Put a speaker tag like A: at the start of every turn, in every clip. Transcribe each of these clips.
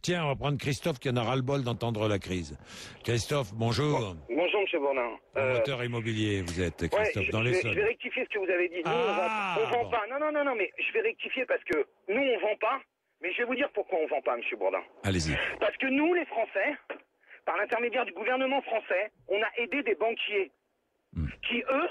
A: Tiens, on va prendre Christophe qui en a ras-le-bol d'entendre la crise. Christophe, bonjour.
B: Bonjour, monsieur Bourdin.
A: Promoteur immobilier, vous êtes, Christophe, dans les
B: je vais rectifier ce que vous avez dit. Nous, on vend
A: bon.
B: pas. Non, mais je vais rectifier parce que nous, on vend pas. Mais je vais vous dire pourquoi on vend pas, monsieur Bourdin.
A: Allez-y.
B: Parce que nous, les Français, par l'intermédiaire du gouvernement français, on a aidé des banquiers qui, eux,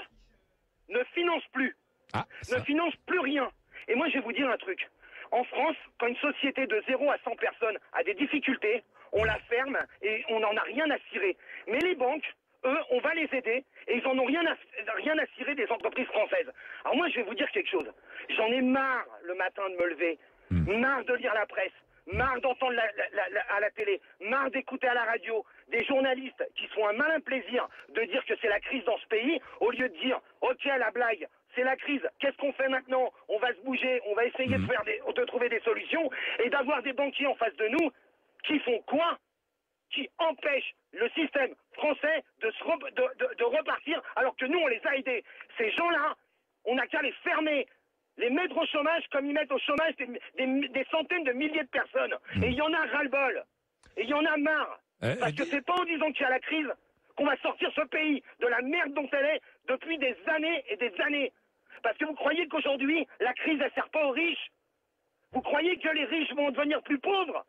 B: ne financent plus. Ne financent plus rien. Et moi, je vais vous dire un truc. En France, quand une société de 0 à 100 personnes a des difficultés, on la ferme et on n'en a rien à cirer. Mais les banques, eux, on va les aider et ils en ont rien à cirer des entreprises françaises. Alors moi, je vais vous dire quelque chose. J'en ai marre le matin de me lever, marre de lire la presse, marre d'entendre à la télé, marre d'écouter à la radio des journalistes qui se font un malin plaisir de dire que c'est la crise dans ce pays, au lieu de dire « Ok, la blague ». C'est la crise. Qu'est-ce qu'on fait maintenant? On va se bouger, on va essayer de trouver des solutions et d'avoir des banquiers en face de nous qui font quoi? Qui empêchent le système français de repartir alors que nous, on les a aidés. Ces gens-là, on n'a qu'à les fermer, les mettre au chômage comme ils mettent au chômage des centaines de milliers de personnes. Et il y en a ras-le-bol. Et il y en a marre. Parce que c'est pas en disant qu'il y a la crise qu'on va sortir ce pays de la merde dont elle est depuis des années et des années. Parce que vous croyez qu'aujourd'hui, la crise, elle sert pas aux riches? Vous croyez que les riches vont devenir plus pauvres?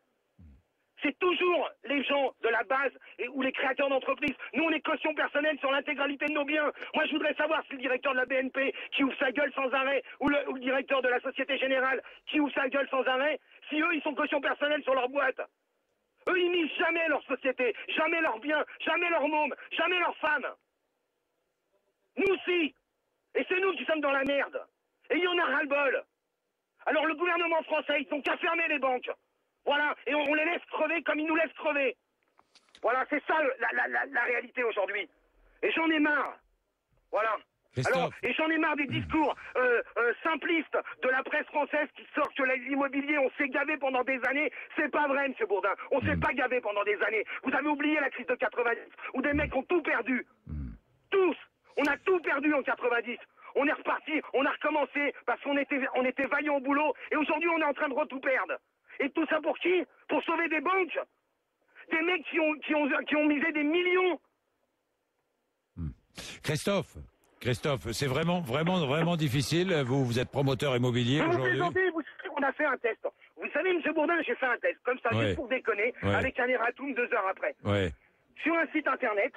B: C'est toujours les gens de la base ou les créateurs d'entreprises. Nous, on est caution personnelle sur l'intégralité de nos biens. Moi, je voudrais savoir si le directeur de la BNP qui ouvre sa gueule sans arrêt, ou le directeur de la Société Générale qui ouvre sa gueule sans arrêt, si eux, ils sont caution personnelle sur leur boîte. Eux, ils misent jamais leur société, jamais leurs biens, jamais leurs mômes, jamais leurs femmes. Nous aussi. Et c'est nous qui sommes dans la merde. Et il y en a ras-le-bol. Alors le gouvernement français, ils n'ont qu'à fermer les banques. Voilà. Et on les laisse crever comme ils nous laissent crever. Voilà, c'est ça la réalité aujourd'hui. Et j'en ai marre. Voilà. Alors, et j'en ai marre des discours simplistes de la presse française qui sortent que l'immobilier, on s'est gavé pendant des années. C'est pas vrai, monsieur Bourdin. On s'est pas gavé pendant des années. Vous avez oublié la crise de 90, où des mecs ont tout perdu. Tous. On a tout perdu en 90. On est reparti, on a recommencé parce qu'on était vaillants au boulot et aujourd'hui on est en train de tout perdre. Et tout ça pour qui? Pour sauver des banques. Des mecs qui ont misé des millions.
A: Christophe, c'est vraiment difficile. Vous êtes promoteur immobilier aujourd'hui.
B: Vous savez qu'on a fait un test. Vous savez, monsieur Bourdin, j'ai fait un test, comme ça, juste pour déconner, avec un erratum 2 heures après. Sur un site internet.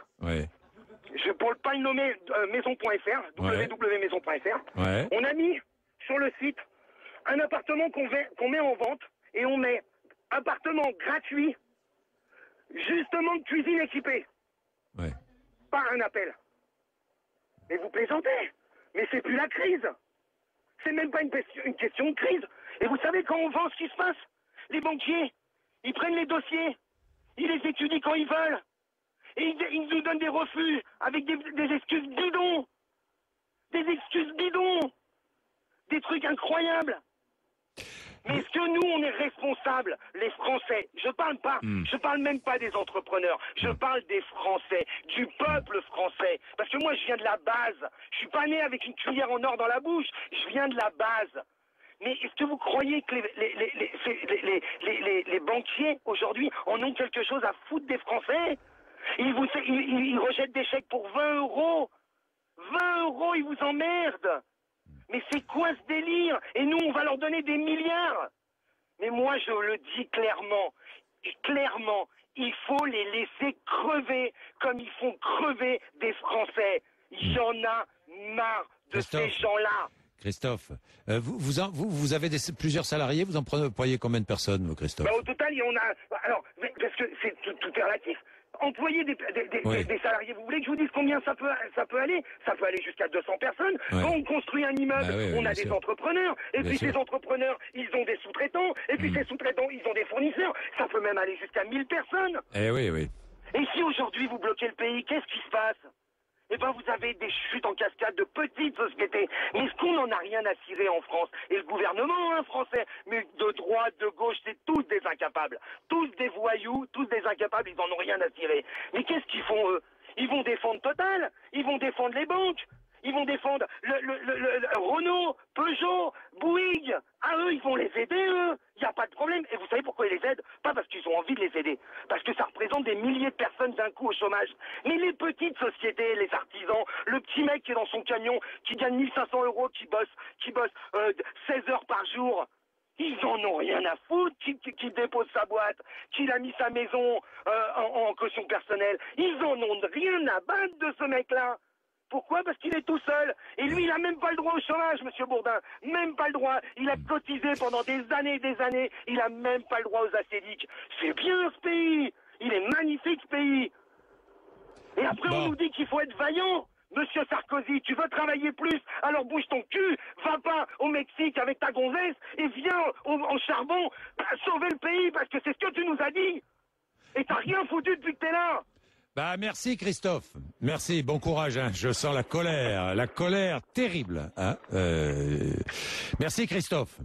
B: Je pour pas le nommer maison.fr, www.maison.fr. On a mis sur le site un appartement qu'on met en vente et on met appartement gratuit, justement de cuisine équipée. Pas un appel. Mais vous plaisantez. Mais c'est plus la crise. C'est même pas une question de crise. Et vous savez quand on vend ce qui se passe? Les banquiers, ils prennent les dossiers, ils les étudient quand ils veulent. Et ils nous donnent des refus avec des excuses bidons. Des excuses bidons. Des trucs incroyables. Mais est-ce que nous, on est responsables, les Français? Je parle même pas des entrepreneurs. Je parle des Français, du peuple français. Parce que moi, je viens de la base. Je suis pas né avec une cuillère en or dans la bouche. Je viens de la base. Mais est-ce que vous croyez que les banquiers, aujourd'hui, en ont quelque chose à foutre des Français? Ils rejettent des chèques pour 20 euros. 20 euros, ils vous emmerdent. Mais c'est quoi ce délire? Et nous, on va leur donner des milliards. Mais moi, je le dis clairement, il faut les laisser crever comme ils font crever des Français. Il y en a marre de ces gens-là.
A: Christophe, vous avez plusieurs salariés, vous employez combien de personnes, vous, Christophe?
B: Au total, on a... Alors, parce que c'est tout est relatif. Employer des salariés, vous voulez que je vous dise combien ça peut aller? Ça peut aller jusqu'à 200 personnes. Quand on construit un immeuble, on a des entrepreneurs. Et puis ces entrepreneurs, ils ont des sous-traitants. Et puis ces sous-traitants, ils ont des fournisseurs. Ça peut même aller jusqu'à 1000 personnes. Et si aujourd'hui vous bloquez le pays, qu'est-ce qui se passe? Eh ben, vous avez des chutes en cascade de petites sociétés. Mais est-ce qu'on n'en a rien à cirer en France? Et le gouvernement, français, mais de droite, de gauche, c'est tous des incapables. Tous des voyous, tous des incapables, ils en ont rien à cirer. Mais qu'est-ce qu'ils font, eux? Ils vont défendre Total. Ils vont défendre les banques. Ils vont défendre le Renault, Peugeot, Bouygues. Ah, eux, ils vont les aider, eux. Il n'y a pas de problème. Et vous savez pourquoi ils les aident? Pas parce qu'ils ont envie de les aider. Parce que ça représente des milliers de personnes d'un coup au chômage. Mais les petites sociétés, les artisans, le petit mec qui est dans son camion, qui gagne 1500 €, qui bosse 16 heures par jour. Ils en ont rien à foutre, qui dépose sa boîte, qu'il a mis sa maison en caution personnelle. Ils en ont rien à battre de ce mec-là. Pourquoi? Parce qu'il est tout seul. Et lui, il a même pas le droit au chômage, monsieur Bourdin. Même pas le droit. Il a cotisé pendant des années et des années. Il a même pas le droit aux ACDIC. C'est bien ce pays. Il est magnifique ce pays. Et après, on nous dit qu'il faut être vaillant. Monsieur Sarkozy, tu veux travailler plus, alors bouge ton cul, va pas au Mexique avec ta gonzesse et viens en charbon sauver le pays, parce que c'est ce que tu nous as dit. Et t'as rien foutu depuis que t'es là.
A: Bah merci Christophe, merci, bon courage, hein. Je sens la colère terrible. Hein. Merci Christophe.